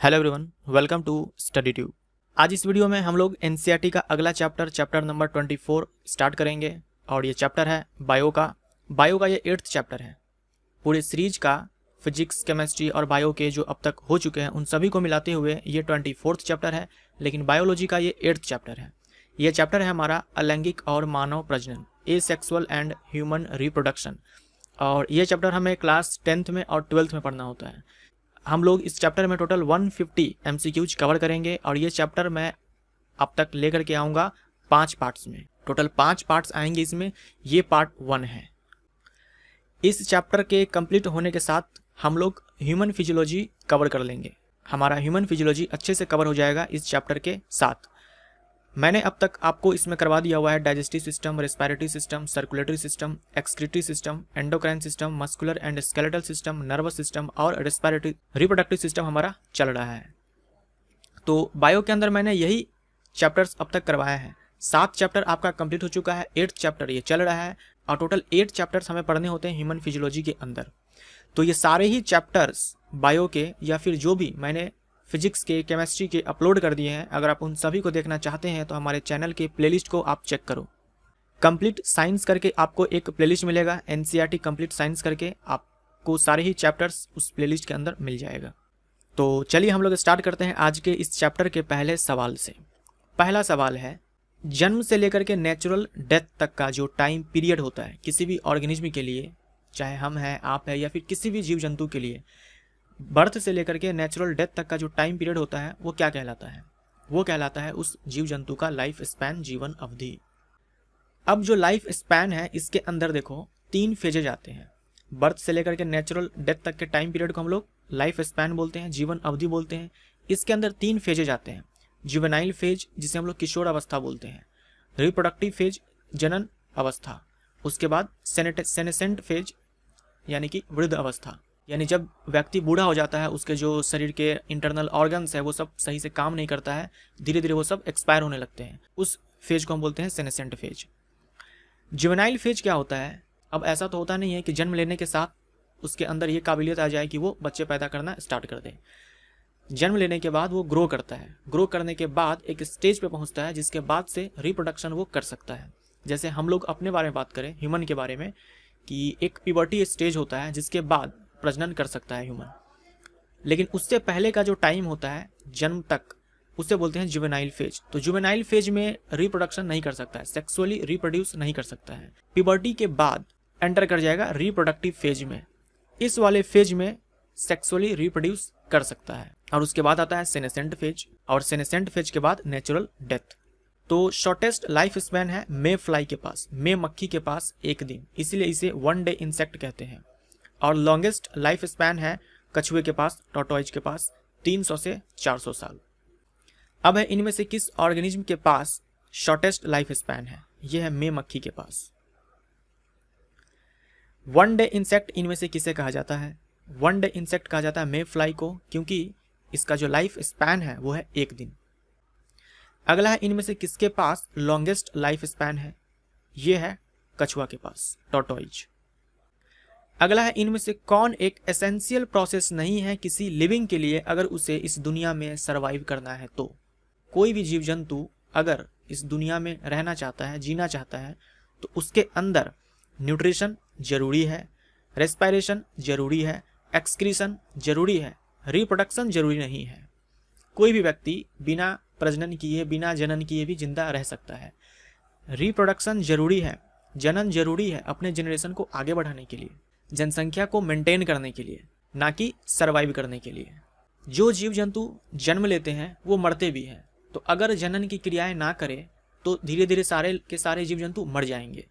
Hello everyone, welcome to study tube. आज इस video में हम लोग एनसीईआरटी का अगला चैप्टर नंबर 24 स्टार्ट करेंगे और ये चैप्टर है बायो का ये 8th चैप्टर है। पूरे सीरीज का फिजिक्स, केमिस्ट्री और बायो के जो अब तक हो चुके हैं उन सभी को मिलाते हुए ये 24th चैप्टर है, लेकिन बायोलॉजी का ये 8th चैप्टर है। ये चैप्टर है हमारा अलैंगिक और मानव प्रजनन, एसेक्सुअल एंड ह्यूमन रिप्रोडक्शन, और ये चैप्टर हमें क्लास 10th में और 12th में पढ़ना होता है। हम लोग इस चैप्टर में टोटल 150 MCQs कवर करेंगे और ये चैप्टर मैं अब तक लेकर के आऊँगा 5 पार्ट्स में। टोटल 5 पार्ट्स आएंगे इसमें, ये पार्ट 1 है। इस चैप्टर के कंप्लीट होने के साथ हम लोग ह्यूमन फिजियोलॉजी कवर कर लेंगे। हमारा ह्यूमन फिजियोलॉजी अच्छे से कवर हो जाएगा इस चैप्टर के साथ। मैंने अब तक आपको इसमें करवा दिया हुआ है digestive system, respiratory system, circulatory system, excretory system, endocrine system, muscular and skeletal system, nervous system और रेस्पिरेटरी रिप्रोडक्टिव सिस्टम हमारा चल रहा है। तो बायो के अंदर मैंने यही चैप्टर्स अब तक करवाए हैं। 7 चैप्टर आपका कंप्लीट हो चुका है, 8th चैप्टर ये चल रहा है और टोटल 8 चैप्टर्स हमें पढ़ने होते हैं ह्यूमन फिजियोलॉजी के अंदर। तो ये सारे ही चैप्टर्स बायो के या फिर जो भी मैंने फिजिक्स के, केमिस्ट्री के अपलोड कर दिए हैं, अगर आप उन सभी को देखना चाहते हैं तो हमारे चैनल के प्लेलिस्ट को आप चेक करो। कंप्लीट साइंस करके आपको एक प्लेलिस्ट मिलेगा, एनसीईआरटी कंप्लीट साइंस करके आपको सारे ही चैप्टर्स उस प्लेलिस्ट के अंदर मिल जाएगा। तो चलिए हम लोग स्टार्ट करते हैं आज के इस चैप्टर के पहले सवाल से। पहला सवाल है, जन्म से लेकर के नेचुरल डेथ तक का जो टाइम पीरियड होता है किसी भी ऑर्गेनिज्म के लिए, चाहे हम हैं, आप है या फिर किसी भी जीव जंतु के लिए, बर्थ से लेकर के नेचुरल डेथ तक का जो टाइम पीरियड होता है वो क्या कहलाता है? वो कहलाता है उस जीव जंतु का लाइफ स्पैन, जीवन अवधि। अब जो लाइफ स्पैन है इसके अंदर देखो 3 फेजेज आते हैं। बर्थ से लेकर के नेचुरल डेथ तक के टाइम पीरियड को हम लोग लाइफ स्पैन बोलते हैं, जीवन अवधि बोलते हैं। इसके अंदर 3 फेजेज आते हैं। जुवेनाइल फेज जिसे हम लोग किशोर अवस्था बोलते हैं, रिप्रोडक्टिव फेज जनन अवस्था, उसके बाद सेनेसेंट फेज यानी कि वृद्ध अवस्था, यानी जब व्यक्ति बूढ़ा हो जाता है, उसके जो शरीर के इंटरनल ऑर्गन्स है वो सब सही से काम नहीं करता है, धीरे धीरे वो सब एक्सपायर होने लगते हैं, उस फेज को हम बोलते हैं सेनेसेंट फेज। जुवेनाइल फेज क्या होता है? अब ऐसा तो होता नहीं है कि जन्म लेने के साथ उसके अंदर ये काबिलियत आ जाए कि वो बच्चे पैदा करना स्टार्ट कर दे। जन्म लेने के बाद वो ग्रो करता है, ग्रो करने के बाद एक स्टेज पे पहुंचता है जिसके बाद से रिप्रोडक्शन वो कर सकता है। जैसे हम लोग अपने बारे में बात करें, ह्यूमन के बारे में, कि एक प्यूबर्टी स्टेज होता है जिसके बाद प्रजनन कर सकता है ह्यूमन। लेकिन उससे पहले का जो टाइम होता है जन्म तक, उसे बोलते हैं जुवेनाइल फेज। तो जुवेनाइल फेज में रिप्रोडक्शन नहीं कर सकता है, सेक्सुअली रिप्रोड्यूस नहीं कर सकता है। प्यूबर्टी के बाद एंटर कर जाएगा रिप्रोडक्टिव फेज में। इस वाले फेज में सेक्सुअली रिप्रोड्यूस कर सकता है। और उसके बाद आता है सेनेसेंट फेज, और सेनेसेंट फेज के बाद नेचुरल डेथ। तो शॉर्टेस्ट लाइफ स्पैन है मे फ्लाई के पास, मे मक्खी के पास 1 दिन, इसलिए इसे 1 डे इंसेक्ट कहते हैं। और लॉन्गेस्ट लाइफ स्पैन है कछुए के पास, टॉर्टोइज के पास 300 से 400 साल। अब है इनमें से किस ऑर्गेनिज्म के पास शॉर्टेस्ट लाइफ स्पैन है? यह है मे मक्खी के पास। 1 डे इंसेक्ट इनमें से किसे कहा जाता है? 1 डे इंसेक्ट कहा जाता है मे फ्लाई को, क्योंकि इसका जो लाइफ स्पैन है वो है 1 दिन। अगला है, इनमें से किसके पास लॉन्गेस्ट लाइफ स्पैन है? यह है कछुआ के पास, टॉर्टोइज। अगला है, इनमें से कौन एक एसेंशियल प्रोसेस नहीं है किसी लिविंग के लिए अगर उसे इस दुनिया में सरवाइव करना है तो? कोई भी जीव जंतु अगर इस दुनिया में रहना चाहता है, जीना चाहता है, तो उसके अंदर न्यूट्रिशन जरूरी है, रेस्पिरेशन जरूरी है, एक्सक्रीशन जरूरी है, रिप्रोडक्शन जरूरी नहीं है। कोई भी व्यक्ति बिना प्रजनन किए, बिना जनन किए भी जिंदा रह सकता है। रिप्रोडक्शन जरूरी है, जनन जरूरी है अपने जनरेशन को आगे बढ़ाने के लिए, जनसंख्या को मेंटेन करने के लिए, ना कि सरवाइव करने के लिए। जो जीव जंतु जन्म लेते हैं वो मरते भी हैं, तो अगर जनन की क्रियाएं ना करें तो धीरे धीरे सारे के सारे जीव जंतु मर जाएंगे,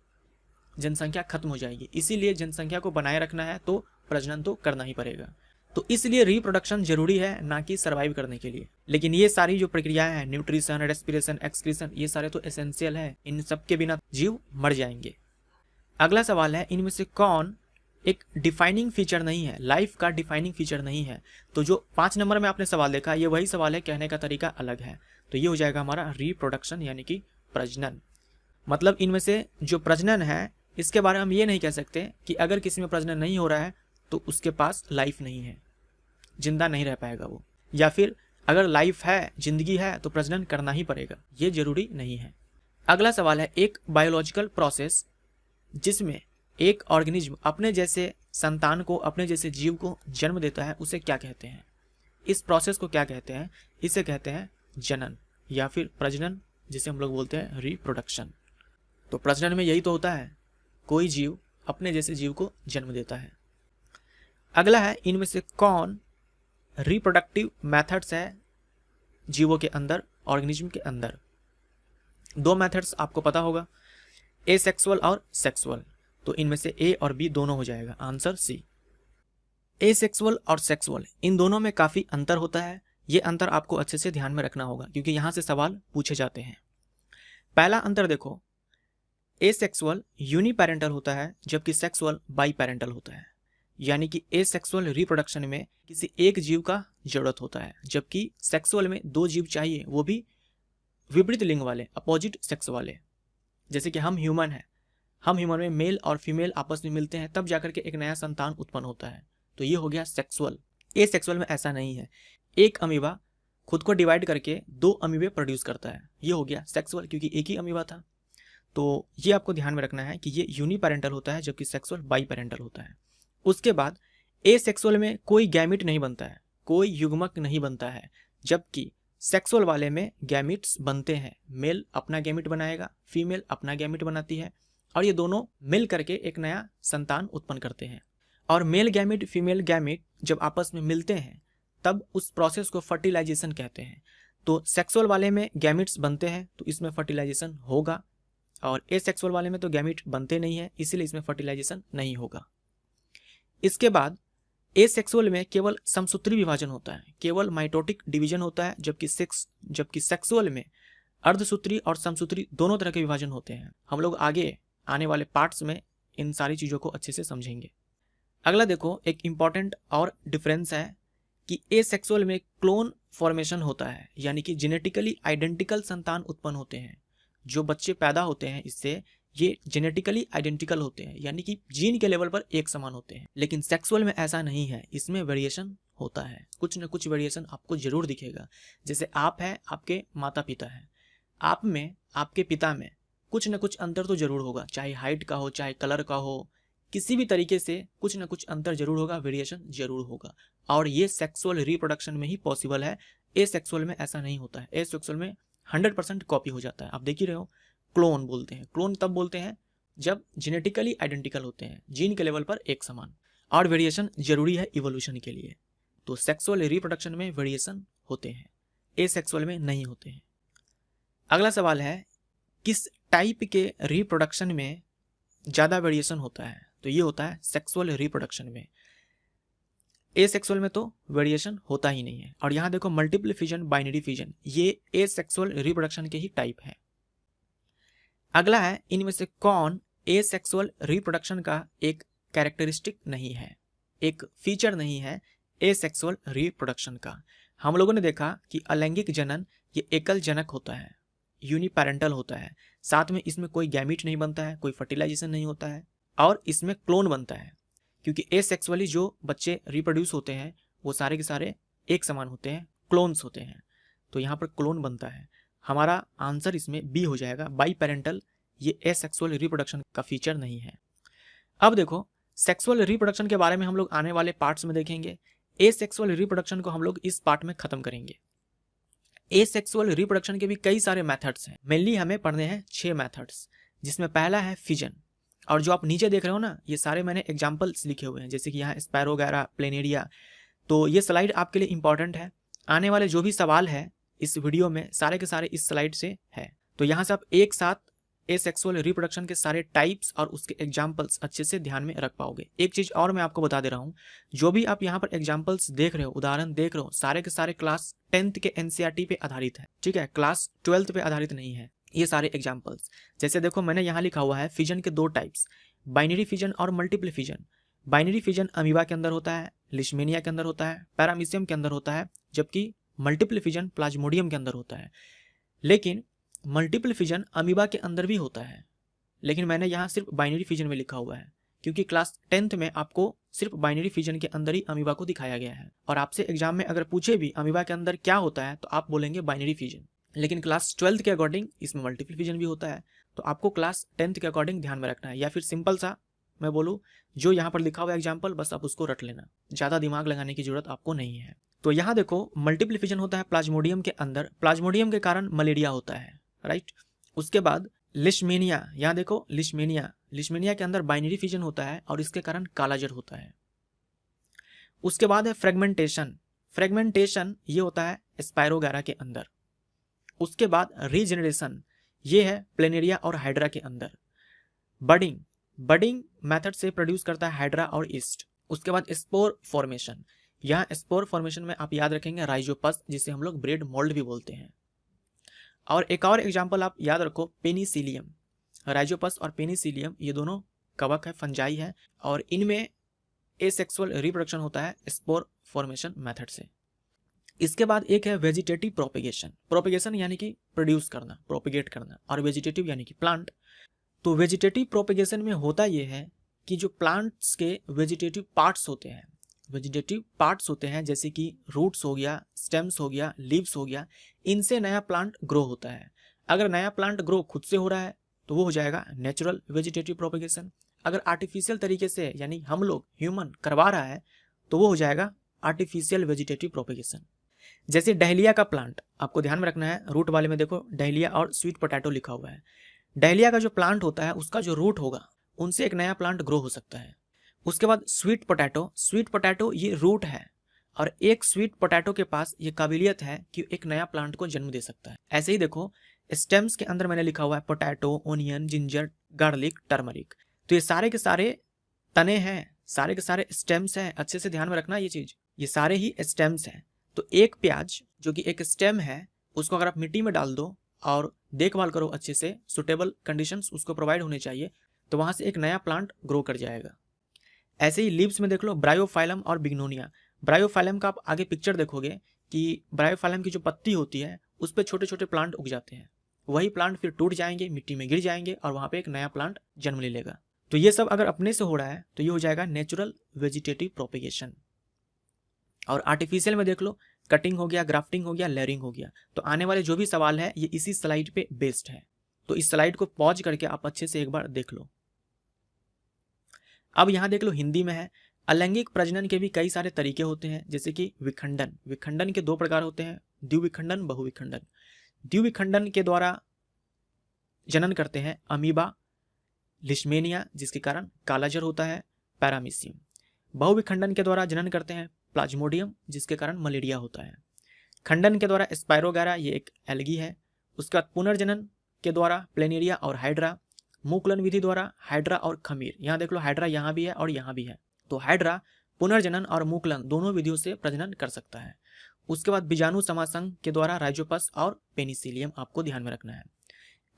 जनसंख्या खत्म हो जाएगी। इसीलिए जनसंख्या को बनाए रखना है तो प्रजनन तो करना ही पड़ेगा। तो इसलिए रिप्रोडक्शन जरूरी है, ना कि सरवाइव करने के लिए। लेकिन ये सारी जो प्रक्रियाएं हैं, न्यूट्रिशन, रेस्पिरेशन, एक्सक्रीशन, ये सारे तो एसेंशियल है, इन सब के बिना जीव मर जाएंगे। अगला सवाल है, इनमें से कौन एक डिफाइनिंग फीचर नहीं है, लाइफ का डिफाइनिंग फीचर नहीं है? तो जो 5 नंबर में आपने सवाल देखा, ये वही सवाल है, कहने का तरीका अलग है। तो ये हो जाएगा हमारा रिप्रोडक्शन यानी कि प्रजनन। मतलब इनमें से जो प्रजनन है इसके बारे में हम ये नहीं कह सकते कि अगर किसी में प्रजनन नहीं हो रहा है तो उसके पास लाइफ नहीं है, जिंदा नहीं रह पाएगा वो। या फिर अगर लाइफ है, जिंदगी है, तो प्रजनन करना ही पड़ेगा, ये जरूरी नहीं है। अगला सवाल है, एक बायोलॉजिकल प्रोसेस जिसमें एक ऑर्गेनिज्म अपने जैसे संतान को, अपने जैसे जीव को जन्म देता है, उसे क्या कहते हैं? इस प्रोसेस को क्या कहते हैं? इसे कहते हैं जनन या फिर प्रजनन, जिसे हम लोग बोलते हैं रिप्रोडक्शन। तो प्रजनन में यही तो होता है, कोई जीव अपने जैसे जीव को जन्म देता है। अगला है, इनमें से कौन रिप्रोडक्टिव मेथड्स है जीवों के अंदर, ऑर्गेनिज्म के अंदर? दो मेथड्स आपको पता होगा, एसेक्सुअल और सेक्सुअल। तो इनमें से ए और बी दोनों हो जाएगा, आंसर सी। एसेक्सुअल और सेक्सुअल, इन दोनों में काफ़ी अंतर होता है। ये अंतर आपको अच्छे से ध्यान में रखना होगा क्योंकि यहाँ से सवाल पूछे जाते हैं। पहला अंतर देखो, एसेक्सुअल यूनिपेरेंटल होता है जबकि सेक्सुअल बाई पेरेंटल होता है। यानी कि एसेक्सुअल रिप्रोडक्शन में किसी एक जीव का जरूरत होता है, जबकि सेक्सुअल में दो जीव चाहिए, वो भी विपरीत लिंग वाले, अपोजिट सेक्स वाले। जैसे कि हम ह्यूमन हैं, हम ह्यूमन में मेल और फीमेल आपस में मिलते हैं, तब जाकर के एक नया संतान उत्पन्न होता है, तो ये हो गया सेक्सुअल। एसेक्सुअल में ऐसा नहीं है, एक अमीबा खुद को डिवाइड करके दो अमीबे प्रोड्यूस करता है, ये हो गया सेक्सुअल, क्योंकि एक ही अमीबा था। तो ये आपको ध्यान में रखना है कि ये यूनिपेरेंटल होता है जबकि सेक्सुअल बाई पेरेंटल होता है। उसके बाद एसेक्सुअल में कोई गैमिट नहीं बनता है, कोई युग्मक नहीं बनता है, जबकि सेक्सुअल वाले में गैमिट्स बनते हैं। मेल अपना गैमिट बनाएगा, फीमेल अपना गैमिट बनाती है, और ये दोनों मिल करके एक नया संतान उत्पन्न करते हैं। और मेल गैमिट फीमेल गैमिट जब आपस में मिलते हैं तब उस प्रोसेस को फर्टिलाइजेशन कहते हैं। तो सेक्सुअल वाले में गैमिट्स बनते हैं तो इसमें फर्टिलाइजेशन होगा, और एसेक्सुअल वाले में तो गैमिट बनते नहीं है, इसीलिए इसमें फर्टिलाइजेशन नहीं होगा। इसके बाद एसेक्सुअल में केवल समसूत्री विभाजन होता है, केवल माइटोटिक डिवीजन होता है, जबकि सेक्सुअल में अर्धसूत्री और समसूत्री दोनों तरह के विभाजन होते हैं। हम लोग आगे आने वाले पार्ट्स में इन सारी चीज़ों को अच्छे से समझेंगे। अगला देखो, एक इम्पॉर्टेंट और डिफरेंस है कि एसेक्सुअल में क्लोन फॉर्मेशन होता है, यानी कि जेनेटिकली आइडेंटिकल संतान उत्पन्न होते हैं। जो बच्चे पैदा होते हैं इससे, ये जेनेटिकली आइडेंटिकल होते हैं, यानी कि जीन के लेवल पर एक समान होते हैं। लेकिन सेक्सुअल में ऐसा नहीं है, इसमें वेरिएशन होता है, कुछ न कुछ वेरिएशन आपको जरूर दिखेगा। जैसे आप हैं, आपके माता पिता हैं, आप में, आपके पिता में कुछ न कुछ अंतर तो जरूर होगा, चाहे हाइट का हो, चाहे कलर का हो, किसी भी तरीके से कुछ न कुछ अंतर जरूर होगा, वेरिएशन जरूर होगा। और ये सेक्सुअल रिप्रोडक्शन में ही पॉसिबल है, एसेक्सुअल में ऐसा नहीं होता है। एसेक्सुअल में 100% कॉपी हो जाता है। आप देख ही रहे हो, क्लोन बोलते हैं, क्लोन तब बोलते हैं जब जेनेटिकली आइडेंटिकल होते हैं, जीन के लेवल पर एक समान, और वेरिएशन जरूरी है इवोल्यूशन के लिए। तो सेक्सुअल रिप्रोडक्शन में वेरिएशन होते हैं, एसेक्सुअल में नहीं होते हैं। अगला सवाल है, किस टाइप के रिप्रोडक्शन में ज़्यादा वेरिएशन होता है? तो ये होता है सेक्सुअल रिप्रोडक्शन में। एसेक्सुअल में तो वेरिएशन होता ही नहीं है। और यहाँ देखो, मल्टीपल फिजन, बाइनरी फिजन, ये एसेक्सुअल रिप्रोडक्शन के ही टाइप है। अगला है, इनमें से कौन एसेक्सुअल रिप्रोडक्शन का एक कैरेक्टरिस्टिक नहीं है, एक फीचर नहीं है एसेक्सुअल रिप्रोडक्शन का? हम लोगों ने देखा कि अलैंगिक जनन ये एकल जनक होता है, यूनिपेरेंटल होता है, साथ में इसमें कोई गैमिट नहीं बनता है, कोई फर्टिलाइजेशन नहीं होता है, और इसमें क्लोन बनता है। क्योंकि एसेक्सुअली जो बच्चे रिप्रोड्यूस होते हैं वो सारे के सारे एक समान होते हैं, क्लोन्स होते हैं, तो यहाँ पर क्लोन बनता है। हमारा आंसर इसमें बी हो जाएगा, बाई पेरेंटल। ये एसेक्सुअल रिप्रोडक्शन का फीचर नहीं है। अब देखो, सेक्सुअल रिप्रोडक्शन के बारे में हम लोग आने वाले पार्ट्स में देखेंगे। एसेक्सुअल रिप्रोडक्शन को हम लोग इस पार्ट में खत्म करेंगे। एसेक्सुअल रिप्रोडक्शन के भी कई सारे मेथड्स हैं, मेनली हमें पढ़ने हैं 6 मेथड्स, जिसमें पहला है फिजन। और जो आप नीचे देख रहे हो ना, ये सारे मैंने एग्जाम्पल्स लिखे हुए हैं, जैसे कि यहाँ स्पैरोगैरा, प्लेनेरिया। तो ये स्लाइड आपके लिए इंपॉर्टेंट है, आने वाले जो भी सवाल है इस वीडियो में सारे के सारे इस स्लाइड से है। तो यहाँ से आप एक साथ एसेक्सुअल रिप्रोडक्शन के सारे टाइप्स और उसके एग्जाम्पल्स अच्छे से ध्यान में रख पाओगे। एक चीज़ और मैं आपको बता दे रहा हूँ, जो भी आप यहाँ पर एग्जाम्पल्स देख रहे हो, उदाहरण देख रहे हो, सारे के सारे क्लास 10th के NCERT पे आधारित है, ठीक है, क्लास 12th पे आधारित नहीं है ये सारे एग्जाम्पल्स। जैसे देखो, मैंने यहाँ लिखा हुआ है फिजन के 2 टाइप्स, बाइनरी फिजन और multiple fission. Binary fission amoeba के अंदर होता है, लिशमेनिया के अंदर होता है, पैरामीशियम के अंदर होता है, जबकि मल्टीपल फिजन प्लाज्मोडियम के अंदर होता है। लेकिन मल्टीपल फिजन अमीबा के अंदर भी होता है, लेकिन मैंने यहाँ सिर्फ बाइनरी फिजन में लिखा हुआ है, क्योंकि क्लास 10th में आपको सिर्फ बाइनरी फिजन के अंदर ही अमीबा को दिखाया गया है, और आपसे एग्जाम में अगर पूछे भी अमीबा के अंदर क्या होता है तो आप बोलेंगे बाइनरी फिजन। लेकिन क्लास 12th के अकॉर्डिंग इसमें मल्टीपल फिजन भी होता है, तो आपको क्लास 10th के अकॉर्डिंग ध्यान में रखना है, या फिर सिंपल सा मैं बोलूँ जो यहाँ पर लिखा हुआ एग्जाम्पल बस आप उसको रट लेना, ज़्यादा दिमाग लगाने की जरूरत आपको नहीं है। तो यहाँ देखो मल्टीपल फिजन होता है प्लाज्मोडियम के अंदर, प्लाज्मोडियम के कारण मलेरिया होता है, राइट। उसके बाद लिशमेनिया, यहाँ देखो लिशमेनिया, लिशमेनिया के अंदर बाइनरी फिजन होता है और इसके कारण कालाजर होता है। उसके बाद है फ्रेगमेंटेशन, फ्रेगमेंटेशन ये होता है स्पायरोगैरा के अंदर। उसके बाद रीजनरेशन, ये है प्लेनेरिया और हाइड्रा के अंदर। बडिंग, बडिंग मेथड से प्रोड्यूस करता है हाइड्रा और ईस्ट। उसके बाद स्पोर फॉर्मेशन, यहाँ स्पोर फॉर्मेशन में आप याद रखेंगे राइजोपस, जिसे हम लोग ब्रेड मोल्ड भी बोलते हैं। और एक और एग्जाम्पल आप याद रखो पेनिसिलियम, राइजोपस और पेनिसिलियम ये दोनों कवक है, फंजाई है, और इनमें एसेक्सुअल रिप्रोडक्शन होता है स्पोर फॉर्मेशन मेथड से। इसके बाद एक है वेजिटेटिव प्रोपेगेशन, प्रोपेगेशन यानी कि प्रोड्यूस करना, प्रोपेगेट करना, और वेजिटेटिव यानी कि प्लांट। तो वेजिटेटिव प्रोपेगेशन में होता यह है कि जो प्लांट्स के वेजिटेटिव पार्ट्स होते हैं, वेजिटेटिव पार्ट्स होते हैं जैसे कि रूट्स हो गया, स्टेम्स हो गया, लीव्स हो गया, इनसे नया प्लांट ग्रो होता है। अगर नया प्लांट ग्रो खुद से हो रहा है तो वो हो जाएगा नेचुरल वेजिटेटिव प्रोपेगेशन। अगर आर्टिफिशियल तरीके से यानी हम लोग ह्यूमन करवा रहा है तो वो हो जाएगा आर्टिफिशियल वेजिटेटिव प्रोपेगेशन। जैसे डहलिया का प्लांट, आपको ध्यान में रखना है, रूट वाले में देखो डहलिया और स्वीट पोटैटो लिखा हुआ है। डहलिया का जो प्लांट होता है उसका जो रूट होगा उनसे एक नया प्लांट ग्रो हो सकता है। उसके बाद स्वीट पोटैटो, स्वीट पोटैटो ये रूट है, और एक स्वीट पोटैटो के पास ये काबिलियत है कि एक नया प्लांट को जन्म दे सकता है। ऐसे ही देखो स्टेम्स के अंदर मैंने लिखा हुआ है potato, onion, ginger, garlic, turmeric, तो ये सारे के सारे तने हैं, सारे के सारे स्टेम्स हैं। अच्छे से ध्यान में रखना ये चीज, ये सारे ही स्टेम्स हैं। तो एक प्याज जो कि एक स्टेम है, उसको अगर आप मिट्टी में डाल दो और देखभाल करो अच्छे से, सुटेबल कंडीशंस उसको प्रोवाइड होने चाहिए, तो वहां से एक नया प्लांट ग्रो कर जाएगा। ऐसे ही लीव्स में देख लो ब्रायोफाइलम और बिग्नोनिया। ब्रायोफाइलम का आप आगे पिक्चर देखोगे कि ब्रायोफाइलम की जो पत्ती होती है उस पर छोटे छोटे प्लांट उग जाते हैं, वही प्लांट फिर टूट जाएंगे, मिट्टी में गिर जाएंगे और वहां पे एक नया प्लांट जन्म ले लेगा। तो ये सब अगर अपने से हो रहा है तो ये हो जाएगा नेचुरल वेजिटेटिव प्रोपेगेशन। और आर्टिफिशियल में देख लो कटिंग हो गया, ग्राफ्टिंग हो गया, लेयरिंग हो गया। तो आने वाले जो भी सवाल है ये इसी स्लाइड पे बेस्ड है, तो इस स्लाइड को पॉज करके आप अच्छे से एक बार देख लो। अब यहाँ देख लो हिंदी में है, अलैंगिक प्रजनन के भी कई सारे तरीके होते हैं, जैसे कि विखंडन। विखंडन के दो प्रकार होते हैं, द्विविखंडन, बहुविखंडन। द्विविखंडन के द्वारा जनन करते हैं अमीबा, लिशमेनिया जिसके कारण कालाजर होता है, पैरामीशियम। बहुविखंडन के द्वारा जनन करते हैं प्लाज्मोडियम जिसके कारण मलेरिया होता है। खंडन के द्वारा स्पायरोगैरा, ये एक एल्गी है। उसके बाद पुनर्जनन के द्वारा प्लेनेरिया और हाइड्रा। मुकुलन विधि द्वारा हाइड्रा और खमीर, यहाँ देख लो हाइड्रा यहाँ भी है और यहाँ भी है, तो हाइड्रा पुनर्जनन और मुकुलन दोनों विधियों से प्रजनन कर सकता है। उसके बाद बीजाणु समासंग के द्वारा राइजोपस और पेनिसिलियम आपको ध्यान में रखना है।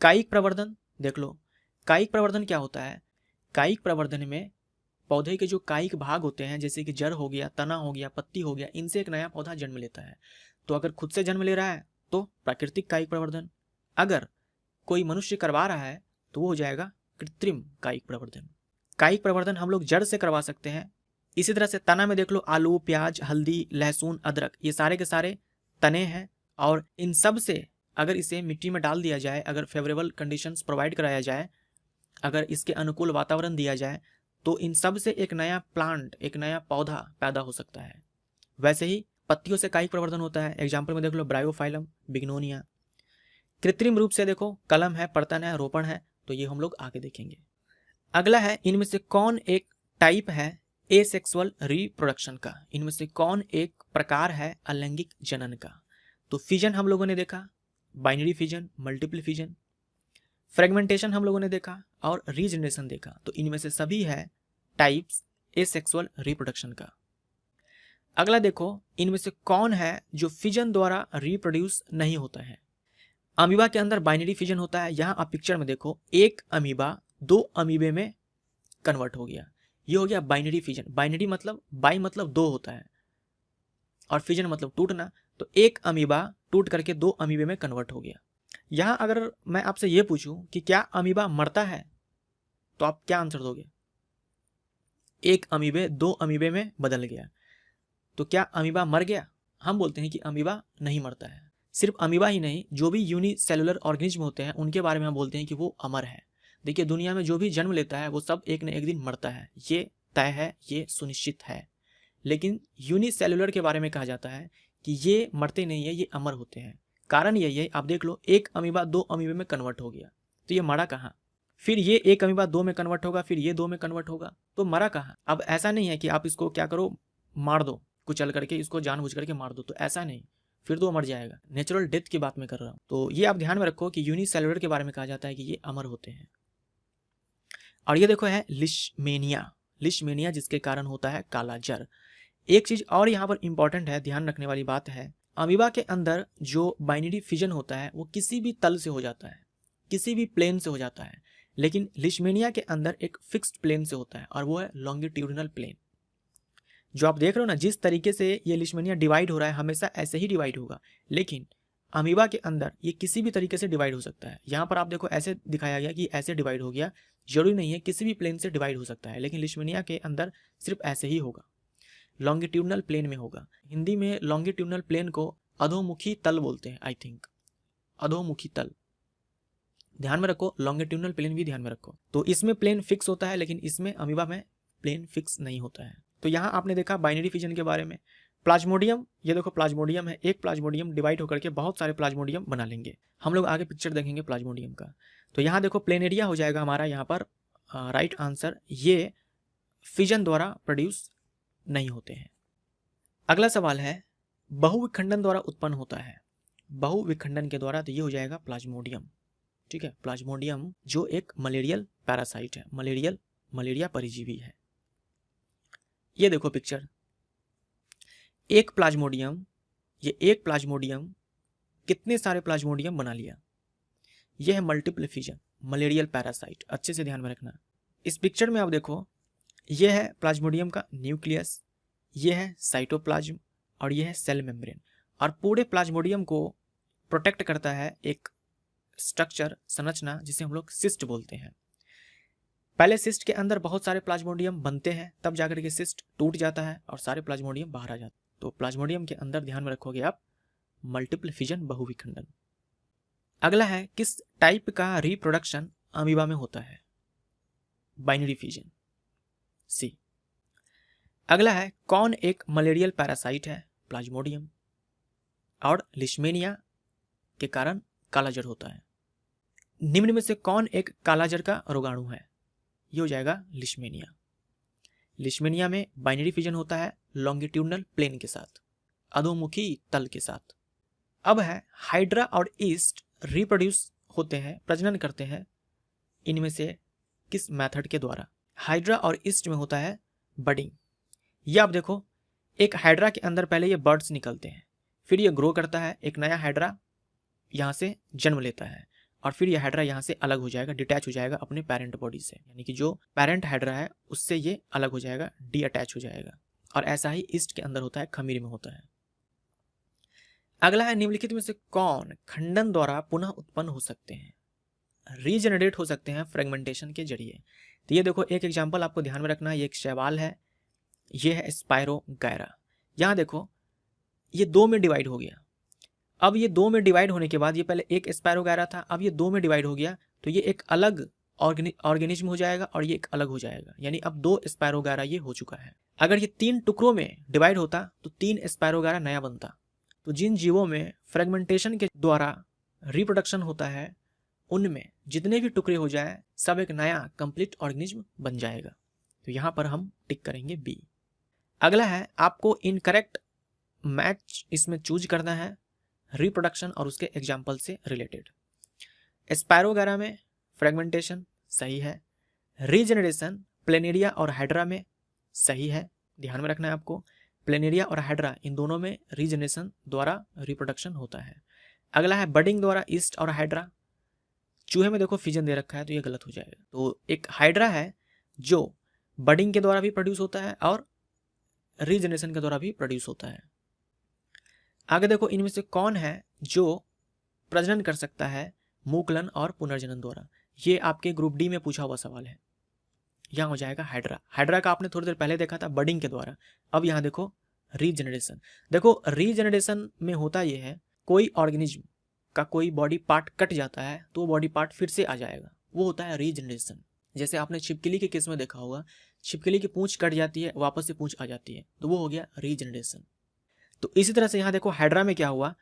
कायिक प्रवर्धन देख लो, कायिक प्रवर्धन क्या होता है? कायिक प्रवर्धन में पौधे के जो कायिक भाग होते हैं जैसे कि जड़ हो गया, तना हो गया, पत्ती हो गया, इनसे एक नया पौधा जन्म लेता है। तो अगर खुद से जन्म ले रहा है तो प्राकृतिक कायिक प्रवर्धन, अगर कोई मनुष्य करवा रहा है तो वो हो जाएगा कृत्रिम कायिक प्रवर्धन। कायिक प्रवर्धन हम लोग जड़ से करवा सकते हैं। इसी तरह से तना में देख लो आलू, प्याज, हल्दी, लहसुन, अदरक, ये सारे के सारे तने हैं, और इन सब से अगर इसे मिट्टी में डाल दिया जाए, अगर फेवरेबल कंडीशंस प्रोवाइड कराया जाए, अगर इसके अनुकूल वातावरण दिया जाए, तो इन सब से एक नया प्लांट, एक नया पौधा पैदा हो सकता है। वैसे ही पत्तियों से कायिक प्रवर्धन होता है। एग्जाम्पल में देख लो ब्रायोफाइलम, बिग्नोनिया। कृत्रिम रूप से देखो कलम है, पर्तन है, रोपण है, तो ये हम लोग आगे देखेंगे। अगला है इनमें से कौन एक टाइप है एसेक्सुअल रिप्रोडक्शन का, इनमें से कौन एक प्रकार है अलैंगिक जनन का। तो फिजन हम लोगों ने देखा, binary fission, multiple fission, fragmentation हम लोगों ने देखा और रीजनरेशन देखा। तो इनमें से सभी है टाइप्स एसेक्सुअल रिप्रोडक्शन का। अगला देखो इनमें से कौन है जो फिजन द्वारा रिप्रोड्यूस नहीं होता है। अमीबा के अंदर बाइनरी फिजन होता है। यहाँ आप पिक्चर में देखो, एक अमीबा दो अमीबे में कन्वर्ट हो गया, ये हो गया बाइनरी फिजन। बाइनरी मतलब बाई मतलब दो होता है और फिजन मतलब टूटना, तो एक अमीबा टूट करके दो अमीबे में कन्वर्ट हो गया। यहाँ अगर मैं आपसे ये पूछूं कि क्या अमीबा मरता है तो आप क्या आंसर दोगे? एक अमीबे 2 अमीबे में बदल गया, तो क्या अमीबा मर गया? हम बोलते हैं कि अमीबा नहीं मरता है। सिर्फ अमीबा ही नहीं, जो भी यूनिसेलुलर ऑर्गेनिज्म होते हैं उनके बारे में हम बोलते हैं कि वो अमर है। देखिए, दुनिया में जो भी जन्म लेता है वो सब एक न एक दिन मरता है, ये तय है, ये सुनिश्चित है। लेकिन यूनिसेलुलर के बारे में कहा जाता है कि ये मरते नहीं है, ये अमर होते हैं। कारण यही है, आप देख लो, एक अमीबा 2 अमीबे में कन्वर्ट हो गया, तो ये मरा कहाँ? फिर ये एक अमीबा 2 में कन्वर्ट होगा, फिर ये 2 में कन्वर्ट होगा, तो मरा कहाँ? अब ऐसा नहीं है कि आप इसको क्या करो, मार दो, कुचल करके इसको जानबूझ करके मार दो, तो ऐसा नहीं, फिर तो मर जाएगा। नेचुरल डेथ की बात मैं कर रहा हूँ। तो ये आप ध्यान में रखो कि यूनिसेलुलर के बारे में कहा जाता है कि ये अमर होते हैं। और ये देखो है लिशमेनिया, लिशमेनिया जिसके कारण होता है काला जर। एक चीज और यहाँ पर इंपॉर्टेंट है, ध्यान रखने वाली बात है, अमीबा के अंदर जो बाइनरी फिजन होता है वो किसी भी तल से हो जाता है, किसी भी प्लेन से हो जाता है, लेकिन लिशमेनिया के अंदर एक फिक्स्ड प्लेन से होता है और वो है लॉन्गिट्यूडिनल प्लेन। जो आप देख रहे हो ना, जिस तरीके से ये लिशमेनिया डिवाइड हो रहा है हमेशा ऐसे ही डिवाइड होगा, लेकिन अमीबा के अंदर ये किसी भी तरीके से डिवाइड हो सकता है। यहाँ पर आप देखो ऐसे दिखाया गया कि ऐसे डिवाइड हो गया, जरूरी नहीं है, किसी भी प्लेन से डिवाइड हो सकता है, लेकिन लिशमेनिया के अंदर सिर्फ ऐसे ही होगा, लॉन्गिट्यूडनल प्लेन में होगा। हिंदी में लॉन्गिट्यूडनल प्लेन को अधोमुखी तल बोलते हैं, आई थिंक, अधोमुखी तल। ध्यान में रखो, लॉन्गिट्यूडनल प्लेन भी ध्यान में रखो। तो इसमें प्लेन फिक्स होता है, लेकिन इसमें अमीबा में प्लेन फिक्स नहीं होता है। तो यहाँ आपने देखा बाइनरी फिजन के बारे में। प्लाज्मोडियम, ये देखो प्लाज्मोडियम है, एक प्लाज्मोडियम डिवाइड होकर के बहुत सारे प्लाज्मोडियम बना लेंगे। हम लोग आगे पिक्चर देखेंगे प्लाज्मोडियम का। तो यहाँ देखो प्लेनेरिया हो जाएगा हमारा यहाँ पर राइट आंसर, ये फिजन द्वारा प्रोड्यूस नहीं होते हैं। अगला सवाल है, बहुविखंडन द्वारा उत्पन्न होता है, बहुविखंडन के द्वारा, तो ये हो जाएगा प्लाज्मोडियम। ठीक है, प्लाज्मोडियम जो एक मलेरियल पैरासाइट है, मलेरिया परिजीवी है। ये देखो पिक्चर, एक प्लाज्मोडियम, ये एक प्लाज्मोडियम कितने सारे प्लाज्मोडियम बना लिया, ये है मल्टीपल फिजन, मलेरियल पैरासाइट। अच्छे से ध्यान में रखना। इस पिक्चर में आप देखो, ये है प्लाज्मोडियम का न्यूक्लियस, ये है साइटोप्लाज्म और ये है सेल मेम्ब्रेन। और पूरे प्लाज्मोडियम को प्रोटेक्ट करता है एक स्ट्रक्चर, संरचना, जिसे हम लोग सिस्ट बोलते हैं। पहले सिस्ट के अंदर बहुत सारे प्लाज्मोडियम बनते हैं, तब जाकर के सिस्ट टूट जाता है और सारे प्लाज्मोडियम बाहर आ जाते हैं। तो प्लाज्मोडियम के अंदर ध्यान में रखोगे आप मल्टीपल फिजन, बहुविखंडन। अगला है, किस टाइप का रिप्रोडक्शन अमीबा में होता है? बाइनरी फिजन, सी। अगला है, कौन एक मलेरियल पैरासाइट है? प्लाज्मोडियम। और लिशमेनिया के कारण कालाजर होता है। निम्न में से कौन एक कालाजर का रोगाणु है? ये हो जाएगा लिशमेनिया। लिशमेनिया में बाइनरी फिजन होता है लॉन्गिट्यूडनल प्लेन के साथ, अधोमुखी तल के साथ। अब है, हाइड्रा और ईस्ट रिप्रोड्यूस होते हैं, प्रजनन करते हैं, इनमें से किस मेथड के द्वारा? हाइड्रा और ईस्ट में होता है बडिंग। ये आप देखो, एक हाइड्रा के अंदर पहले ये बर्ड्स निकलते हैं, फिर ये ग्रो करता है, एक नया हाइड्रा यहाँ से जन्म लेता है और फिर ये हाइड्रा यहाँ से अलग हो जाएगा, डिटैच हो जाएगा अपने पेरेंट बॉडी से, यानी कि जो पेरेंट हाइड्रा है उससे ये अलग हो जाएगा, डी अटैच हो जाएगा। और ऐसा ही ईस्ट के अंदर होता है, खमीर में होता है। अगला है, निम्नलिखित में से कौन खंडन द्वारा पुनः उत्पन्न हो सकते हैं, रीजनरेट हो सकते हैं फ्रेगमेंटेशन के जरिए? तो ये देखो, एक एग्जाम्पल आपको ध्यान में रखना है, ये एक शैवाल है, ये है स्पायरोगैरा। यहाँ देखो, ये 2 में डिवाइड हो गया। अब ये 2 में डिवाइड होने के बाद, ये पहले एक स्पायरोगैरा था, अब ये 2 में डिवाइड हो गया, तो ये एक अलग ऑर्गेनिज्म हो जाएगा और ये एक अलग हो जाएगा, यानी अब 2 स्पायरोगैरा ये हो चुका है। अगर ये 3 टुकड़ों में डिवाइड होता तो 3 स्पायरोगैरा नया बनता। तो जिन जीवों में फ्रेगमेंटेशन के द्वारा रिप्रोडक्शन होता है, उनमें जितने भी टुकड़े हो जाए सब एक नया कंप्लीट ऑर्गेनिज्म बन जाएगा। तो यहाँ पर हम टिक करेंगे बी। अगला है, आपको इनकरेक्ट मैच इसमें चूज करना है, रिप्रोडक्शन और उसके एग्जाम्पल से रिलेटेड। स्पायरोगैरा में फ्रेगमेंटेशन सही है, रीजनरेशन प्लेनेरिया और हाइड्रा में सही है, ध्यान में रखना है आपको, प्लेनेरिया और हाइड्रा इन दोनों में रीजनरेशन द्वारा रिप्रोडक्शन होता है। अगला है, बडिंग द्वारा ईस्ट और हाइड्रा। चूहे में देखो फिजन दे रखा है, तो ये गलत हो जाएगा। तो एक हाइड्रा है जो बडिंग के द्वारा भी प्रोड्यूस होता है और रीजनरेशन के द्वारा भी प्रोड्यूस होता है। आगे देखो, इनमें से कौन है जो प्रजनन कर सकता है मूकलन और पुनर्जनन द्वारा? ये आपके ग्रुप डी में पूछा हुआ सवाल है, यहाँ हो जाएगा हाइड्रा। हाइड्रा का आपने थोड़ी देर पहले देखा था बडिंग के द्वारा। अब यहाँ देखो रीजनरेशन। देखो रीजनरेशन में होता ये है, कोई ऑर्गेनिज्म का कोई बॉडी पार्ट कट जाता है तो वो बॉडी पार्ट फिर से आ जाएगा, वो होता है रीजनरेशन। जैसे आपने छिपकली के केस में देखा होगा, छिपकली की पूंछ कट जाती है, वापस से पूंछ आ जाती है, तो वो हो गया रीजनरेशन। तो इसी तरह से यहाँ देखो हाइड्रा में क्या हुआ,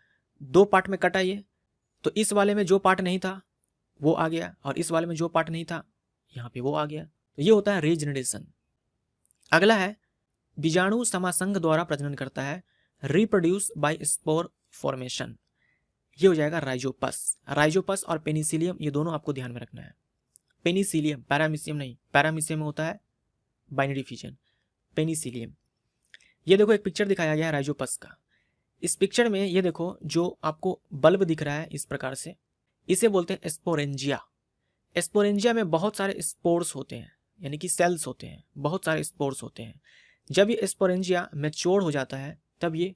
2 पार्ट में कटा ये, तो इस वाले में जो पार्ट नहीं था वो आ गया, और इस वाले में जो पार्ट नहीं था यहाँ पे वो आ गया। तो ये होता है रीजनरेशन। अगला है बीजाणु समासंग द्वारा प्रजनन करता है, रिप्रोड्यूस बाय स्पोर फॉर्मेशन। ये हो जाएगा राइजोपस। राइजोपस और पेनिसिलियम ये दोनों आपको ध्यान में रखना है। पेनिसिलियम, पैरामीशियम नहीं, पैरामीशियम में होता है बाइनरी फिजन, पेनिसिलियम। ये देखो एक पिक्चर दिखाया गया है राइजोपस का। इस पिक्चर में ये देखो जो आपको बल्ब दिख रहा है इस प्रकार से, इसे बोलते हैं स्पोरेंजिया। स्पोरेंजिया में बहुत सारे स्पोर्स होते हैं, यानी कि सेल्स होते हैं, बहुत सारे स्पोर्स होते हैं। जब ये स्पोरेंजिया मैच्योर हो जाता है तब ये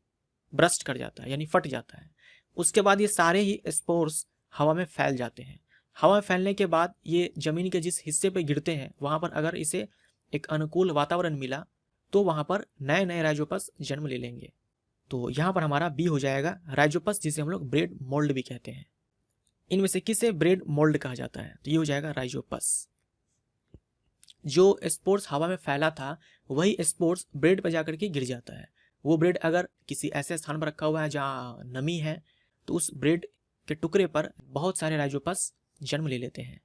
ब्रस्ट कर जाता है, यानी फट जाता है। उसके बाद ये सारे ही स्पोर्स हवा में फैल जाते हैं। हवा में फैलने के बाद ये जमीन के जिस हिस्से पे गिरते हैं वहाँ पर अगर इसे एक अनुकूल वातावरण मिला तो वहाँ पर नए नए राइजोपस जन्म ले लेंगे। तो यहाँ पर हमारा बी हो जाएगा राइजोपस, जिसे हम लोग ब्रेड मोल्ड भी कहते हैं। इनमें से किसे ब्रेड मोल्ड कहा जाता है, तो ये हो जाएगा राइजोपस। जो स्पोर्स हवा में फैला था वही स्पोर्स ब्रेड पर जाकर के गिर जाता है। वो ब्रेड अगर किसी ऐसे स्थान पर रखा हुआ है जहाँ नमी है तो उस ब्रेड के टुकड़े पर बहुत सारे राइजोपस जन्म ले लेते हैं।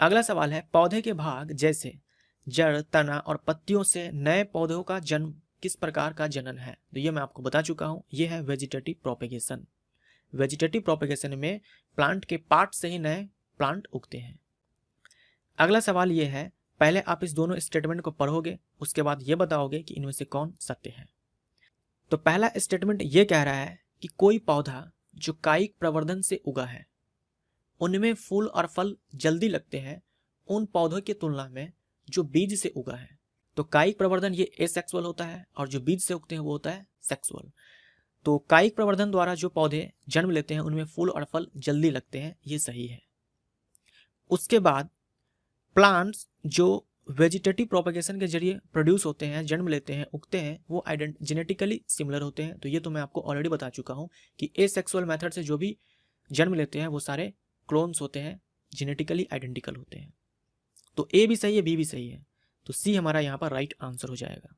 अगला सवाल है पौधे के भाग जैसे जड़, तना और पत्तियों से नए पौधों का जन्म किस प्रकार का जनन है, तो ये मैं आपको बता चुका हूँ, ये है वेजिटेटिव प्रोपेगेशन। वेजिटेटिव प्रोपेगेशन में प्लांट के पार्ट से ही नए प्लांट उगते हैं। अगला सवाल ये है, पहले आप इस दोनों स्टेटमेंट को पढ़ोगे, उसके बाद ये बताओगे कि इनमें से कौन सत्य है। तो पहला स्टेटमेंट ये कह रहा है कि कोई पौधा जो कायिक प्रवर्धन से उगा है उनमें फूल और फल जल्दी लगते हैं उन पौधों की तुलना में जो बीज से उगा है। तो कायिक प्रवर्धन ये एसेक्सुअल होता है और जो बीज से उगते हैं वो होता है सेक्सुअल। तो कायिक प्रवर्धन द्वारा जो पौधे जन्म लेते हैं उनमें फूल और फल जल्दी लगते हैं, ये सही है। उसके बाद प्लांट्स जो वेजिटेटिव प्रोपेगेशन के जरिए प्रोड्यूस होते हैं, जन्म लेते हैं, उगते हैं, वो जेनेटिकली सिमिलर होते हैं। तो ये तो मैं आपको ऑलरेडी बता चुका हूँ कि एसेक्सुअल मेथड से जो भी जन्म लेते हैं वो सारे क्लोन्स होते हैं, जेनेटिकली आइडेंटिकल होते हैं। तो ए भी सही है, बी भी सही है, तो सी हमारा यहाँ पर राइट आंसर हो जाएगा।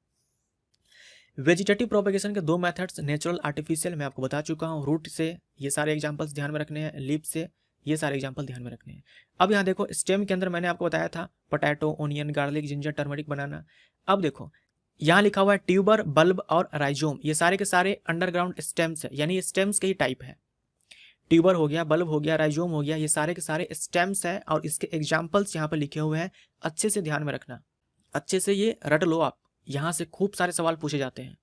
वेजिटेटिव प्रोपेगेशन के 2 मेथड्स, नेचुरल, आर्टिफिशियल, मैं आपको बता चुका हूँ। रूट से ये सारे एग्जांपल्स ध्यान में रखने हैं, लीफ से ये सारे एग्जांपल ध्यान में रखने हैं। अब यहाँ देखो स्टेम के अंदर मैंने आपको बताया था potato, onion, garlic, ginger, turmeric, banana. अब देखो यहाँ लिखा हुआ है ट्यूबर, बल्ब और राइजोम, ये सारे के सारे अंडरग्राउंड स्टेम्स है, यानी ये स्टेम्स के ही टाइप है। ट्यूबर हो गया, बल्ब हो गया, राइजोम हो गया, ये सारे के सारे स्टेम्स है और इसके एग्जाम्पल्स यहाँ पर लिखे हुए हैं। अच्छे से ध्यान में रखना, अच्छे से ये रट लो आप, यहाँ से खूब सारे सवाल पूछे जाते हैं।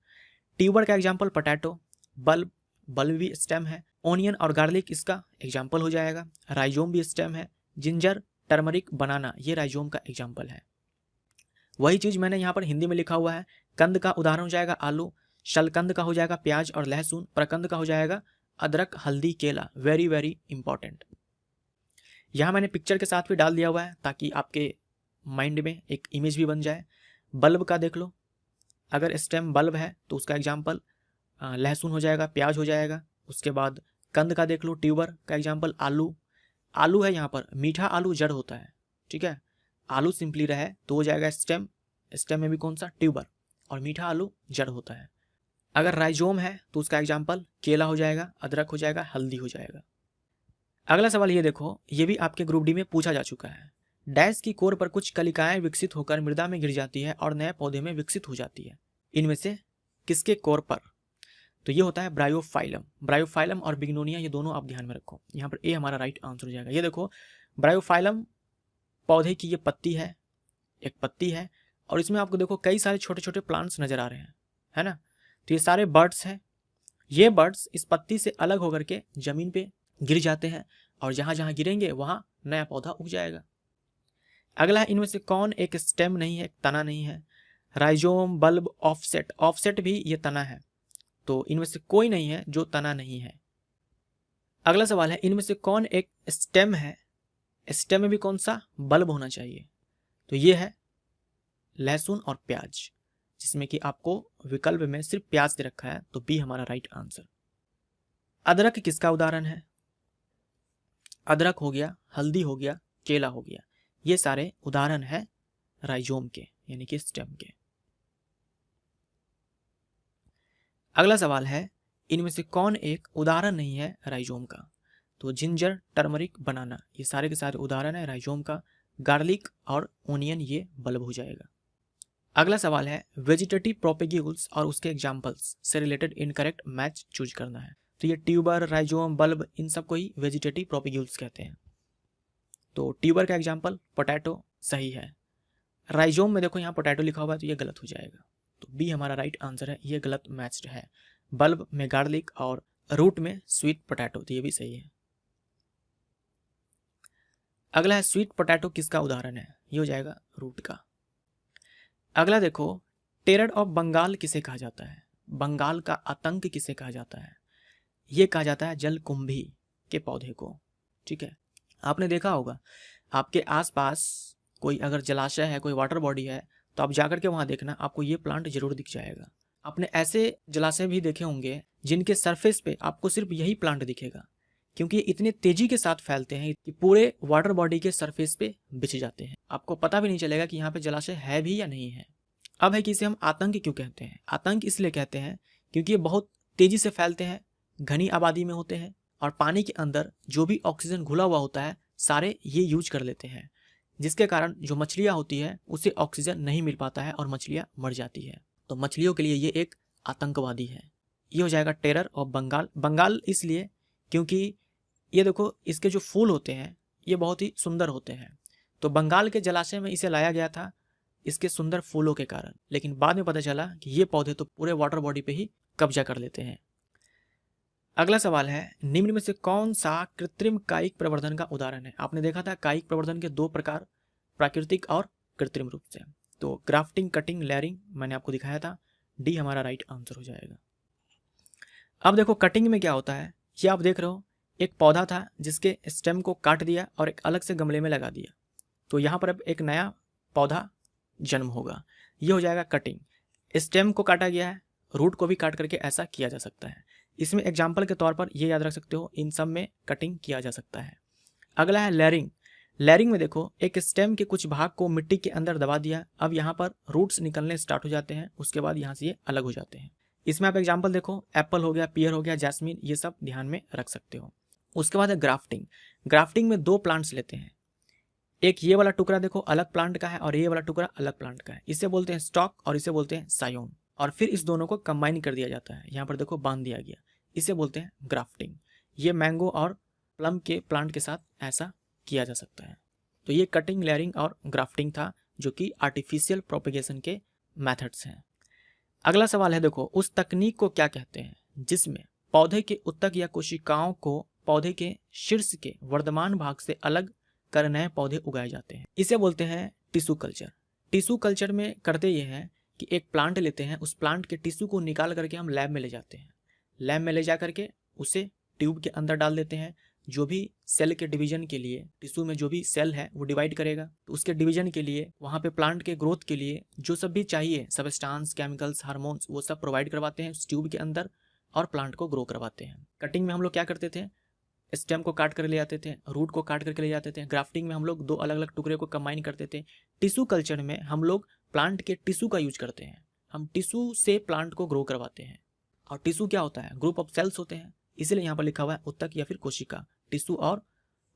ट्यूबर का एग्जाम्पल पोटैटो, बल्ब, बल्ब भी स्टेम है, ओनियन और गार्लिक इसका एग्जाम्पल हो जाएगा, राइजोम भी स्टेम है, जिंजर, टर्मरिक, बनाना ये राइजोम का एग्जाम्पल है। वही चीज मैंने यहाँ पर हिंदी में लिखा हुआ है। कंद का उदाहरण हो जाएगा आलू, शलकंद का हो जाएगा प्याज और लहसुन, प्रकंद का हो जाएगा अदरक, हल्दी, केला। Very very important. यहाँ मैंने पिक्चर के साथ भी डाल दिया हुआ है ताकि आपके माइंड में एक इमेज भी बन जाए। बल्ब का देख लो, अगर स्टेम बल्ब है तो उसका एग्जाम्पल लहसुन हो जाएगा, प्याज हो जाएगा। उसके बाद कंद का देख लो, ट्यूबर का एग्जाम्पल आलू, आलू है यहाँ पर, मीठा आलू जड़ होता है, ठीक है। आलू सिंपली रहे तो हो जाएगा स्टेम, स्टेम में भी कौन सा, ट्यूबर, और मीठा आलू जड़ होता है। अगर राइजोम है तो उसका एग्जाम्पल केला हो जाएगा, अदरक हो जाएगा, हल्दी हो जाएगा। अगला सवाल ये देखो, ये भी आपके ग्रुप डी में पूछा जा चुका है। डैश की कोर पर कुछ कलिकाएं विकसित होकर मृदा में गिर जाती है और नए पौधे में विकसित हो जाती है, इनमें से किसके कोर पर, तो ये होता है ब्रायोफाइलम। ब्रायोफाइलम और बिग्नोनिया ये दोनों आप ध्यान में रखो, यहाँ पर ए हमारा राइट आंसर हो जाएगा। ये देखो ब्रायोफाइलम पौधे की ये पत्ती है, एक पत्ती है, और इसमें आपको देखो कई सारे छोटे छोटे प्लांट्स नजर आ रहे हैं, है ना। तो ये सारे बर्ड्स हैं, ये बर्ड्स इस पत्ती से अलग होकर के जमीन पे गिर जाते हैं और जहां जहां गिरेंगे वहां नया पौधा उग जाएगा। अगला है, इनमें से कौन एक स्टेम नहीं है, एक तना नहीं है, राइजोम, बल्ब, ऑफसेट, ऑफसेट भी ये तना है, तो इनमें से कोई नहीं है जो तना नहीं है। अगला सवाल है, इनमें से कौन एक स्टेम है, स्टेम में भी कौन सा बल्ब होना चाहिए, तो ये है लहसुन और प्याज, जिसमें कि आपको विकल्प में सिर्फ प्याज दे रखा है, तो बी हमारा राइट आंसर। अदरक किसका उदाहरण है? अदरक हो गया, हल्दी हो गया, केला हो गया, ये सारे उदाहरण है राइजोम के, यानी कि स्टेम के। अगला सवाल है, इनमें से कौन एक उदाहरण नहीं है राइजोम का? तो जिंजर, टर्मरिक, बनाना, ये सारे के सारे उदाहरण है राइजोम का। गार्लिक और ओनियन ये बल्ब हो जाएगा। अगला सवाल है, वेजिटेटिव प्रोपेग्यूल्स और उसके एग्जाम्पल्स से रिलेटेड इनकरेक्ट मैच चूज करना है। तो ये ट्यूबर, राइजोम, बल्ब, इन सबको ही वेजिटेटिव प्रोपेग्यूल्स कहते हैं। तो ट्यूबर का एग्जाम्पल पोटैटो सही है। राइजोम में देखो यहाँ पोटैटो लिखा हुआ है, तो ये गलत हो जाएगा। तो बी हमारा राइट आंसर है, ये गलत मैच्ड है। बल्ब में गार्लिक और रूट में स्वीट पोटैटो, तो ये भी सही है। अगला है, स्वीट पोटैटो किसका उदाहरण है? ये हो जाएगा रूट का। अगला देखो, टेरर ऑफ बंगाल किसे कहा जाता है? बंगाल का आतंक किसे कहा जाता है? ये कहा जाता है जलकुंभी के पौधे को। ठीक है, आपने देखा होगा आपके आसपास कोई अगर जलाशय है, कोई वाटर बॉडी है, तो आप जाकर के वहाँ देखना, आपको ये प्लांट जरूर दिख जाएगा। आपने ऐसे जलाशय भी देखे होंगे जिनके सरफेस पे आपको सिर्फ यही प्लांट दिखेगा, क्योंकि ये इतने तेजी के साथ फैलते हैं कि पूरे वाटर बॉडी के सरफेस पे बिछ जाते हैं। आपको पता भी नहीं चलेगा कि यहाँ पे जलाशय है भी या नहीं है। अब है कि इसे हम आतंक क्यों कहते हैं? आतंक इसलिए कहते हैं क्योंकि ये बहुत तेजी से फैलते हैं, घनी आबादी में होते हैं, और पानी के अंदर जो भी ऑक्सीजन घुला हुआ होता है सारे ये यूज कर लेते हैं, जिसके कारण जो मछलियाँ होती है उसे ऑक्सीजन नहीं मिल पाता है और मछलियाँ मर जाती है। तो मछलियों के लिए ये एक आतंकवादी है। ये हो जाएगा टेरर ऑफ बंगाल। बंगाल इसलिए क्योंकि ये देखो, इसके जो फूल होते हैं ये बहुत ही सुंदर होते हैं, तो बंगाल के जलाशय में इसे लाया गया था इसके सुंदर फूलों के कारण, लेकिन बाद में पता चला कि ये पौधे तो पूरे वाटर बॉडी पे ही कब्जा कर लेते हैं। अगला सवाल है, निम्न में से कौन सा कृत्रिम कायिक प्रवर्धन का उदाहरण है? आपने देखा था कायिक प्रवर्धन के दो प्रकार, प्राकृतिक और कृत्रिम रूप से। तो ग्राफ्टिंग, कटिंग, लेयरिंग मैंने आपको दिखाया था। डी हमारा राइट आंसर हो जाएगा। अब देखो कटिंग में क्या होता है, ये आप देख रहे हो, एक पौधा था जिसके स्टेम को काट दिया और एक अलग से गमले में लगा दिया, तो यहाँ पर अब एक नया पौधा जन्म होगा, ये हो जाएगा कटिंग। स्टेम को काटा गया है, रूट को भी काट करके ऐसा किया जा सकता है। इसमें एग्जाम्पल के तौर पर ये याद रख सकते हो, इन सब में कटिंग किया जा सकता है। अगला है लेयरिंग। लेयरिंग में देखो, एक स्टेम के कुछ भाग को मिट्टी के अंदर दबा दिया, अब यहाँ पर रूट्स निकलने स्टार्ट हो जाते हैं, उसके बाद यहाँ से ये अलग हो जाते हैं। इसमें आप एग्जाम्पल देखो, एप्पल हो गया, पियर हो गया, जैस्मिन, ये सब ध्यान में रख सकते हो। उसके बाद है ग्राफ्टिंग। ग्राफ्टिंग में दो प्लांट्स लेते हैं, एक ये वाला टुकड़ा देखो अलग प्लांट का है और ये वाला टुकड़ा अलग प्लांट का है, इसे बोलते हैं स्टॉक और इसे बोलते हैं सायोन, और फिर इस दोनों को कंबाइन कर दिया जाता है, यहाँ पर देखो बांध दिया गया, इसे बोलते हैं ग्राफ्टिंग। ये मैंगो और प्लम के प्लांट के साथ ऐसा किया जा सकता है। तो ये कटिंग, लेयरिंग और ग्राफ्टिंग था, जो कि आर्टिफिशियल प्रोपेगेशन के मेथड्स हैं। अगला सवाल है, देखो उस तकनीक को क्या कहते हैं जिसमें पौधे के उत्तक या कोशिकाओं को पौधे के शीर्ष के वर्धमान भाग से अलग कर नए पौधे उगाए जाते हैं। इसे बोलते हैं टिश्यू कल्चर। टिश्यू कल्चर में करते ये हैं कि एक प्लांट लेते हैं, उस प्लांट के टिश्यू को निकाल करके हम लैब में ले जाते हैं, लैब में ले जा करके उसे ट्यूब के अंदर डाल देते हैं। जो भी सेल के डिवीजन के लिए, टिश्यू में जो भी सेल है वो डिवाइड करेगा, तो उसके डिवीजन के लिए वहाँ पे प्लांट के ग्रोथ के लिए जो सब भी चाहिए, सब्सटेंस, केमिकल्स, हार्मोन्स, वो सब प्रोवाइड करवाते हैं उस ट्यूब के अंदर और प्लांट को ग्रो करवाते हैं। कटिंग में हम लोग क्या करते थे, स्टेम को काट कर ले जाते थे, रूट को काट करके ले जाते थे। ग्राफ्टिंग में हम लोग दो अलग अलग टुकड़े को कंबाइन करते थे। टिश्यू कल्चर में हम लोग प्लांट के टिश्यू का यूज करते हैं, हम टिश्यू से प्लांट को ग्रो करवाते हैं। और टिश्यू क्या होता है, ग्रुप ऑफ सेल्स होते हैं, इसीलिए यहाँ पर लिखा हुआ है उत्तक या फिर कोशिका, टिश्यू और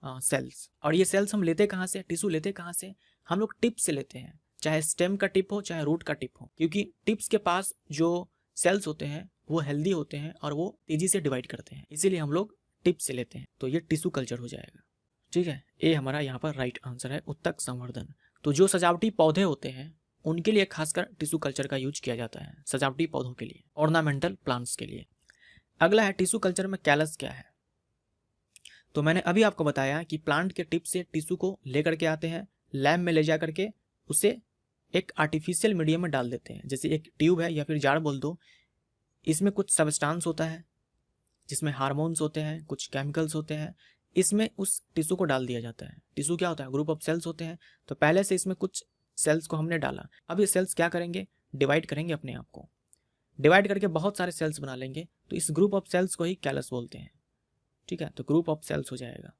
सेल्स। और ये सेल्स हम लेते कहाँ से, टिश्यू लेते कहाँ से, हम लोग टिप से लेते हैं, चाहे स्टेम का टिप हो चाहे रूट का टिप हो, क्योंकि टिप्स के पास जो सेल्स होते हैं वो हेल्दी होते हैं और वो तेजी से डिवाइड करते हैं, इसीलिए हम लोग टिप से लेते हैं। तो ये टिश्यू कल्चर हो जाएगा। ठीक है, ए हमारा यहाँ पर राइट आंसर है, उत्तक संवर्धन। तो जो सजावटी पौधे होते हैं उनके लिए खासकर टिश्यू कल्चर का यूज किया जाता है, सजावटी पौधों के लिए, ऑर्नामेंटल प्लांट्स के लिए। अगला है, टिश्यू कल्चर में कैलस क्या है? तो मैंने अभी आपको बताया कि प्लांट के टिप से टिश्यू को लेकर के आते हैं, लैब में ले जा करके उसे एक आर्टिफिशियल मीडियम में डाल देते हैं, जैसे एक ट्यूब है या फिर जार बोल दो, इसमें कुछ सब्सटेंस होता है जिसमें हार्मोन्स होते हैं, कुछ केमिकल्स होते हैं, इसमें उस टिश्यू को डाल दिया जाता है। टिश्यू क्या होता है, ग्रुप ऑफ सेल्स होते हैं, तो पहले से इसमें कुछ सेल्स को हमने डाला। अब ये सेल्स क्या करेंगे, डिवाइड करेंगे अपने आप को, डिवाइड करके बहुत सारे सेल्स बना लेंगे। तो इस ग्रुप ऑफ सेल्स को ही कैलस बोलते हैं, ठीक है। तो ग्रुप ऑफ सेल्स हो जाएगा।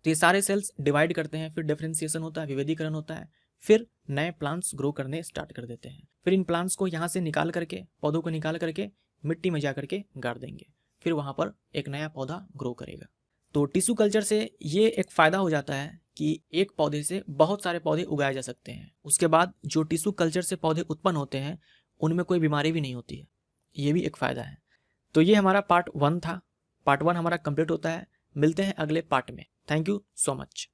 तो ये सारे सेल्स डिवाइड करते हैं, फिर डिफरेंशिएशन होता है, विभेदीकरण होता है, फिर नए प्लांट्स ग्रो करने स्टार्ट कर देते हैं। फिर इन प्लांट्स को यहाँ से निकाल करके, पौधों को निकाल करके मिट्टी में जा करके गाड़ देंगे, फिर वहाँ पर एक नया पौधा ग्रो करेगा। तो टिश्यू कल्चर से ये एक फ़ायदा हो जाता है कि एक पौधे से बहुत सारे पौधे उगाए जा सकते हैं। उसके बाद जो टिश्यू कल्चर से पौधे उत्पन्न होते हैं उनमें कोई बीमारी भी नहीं होती है, ये भी एक फ़ायदा है। तो ये हमारा पार्ट 1 था। पार्ट 1 हमारा कंप्लीट होता है। मिलते हैं अगले पार्ट में। Thank you so much.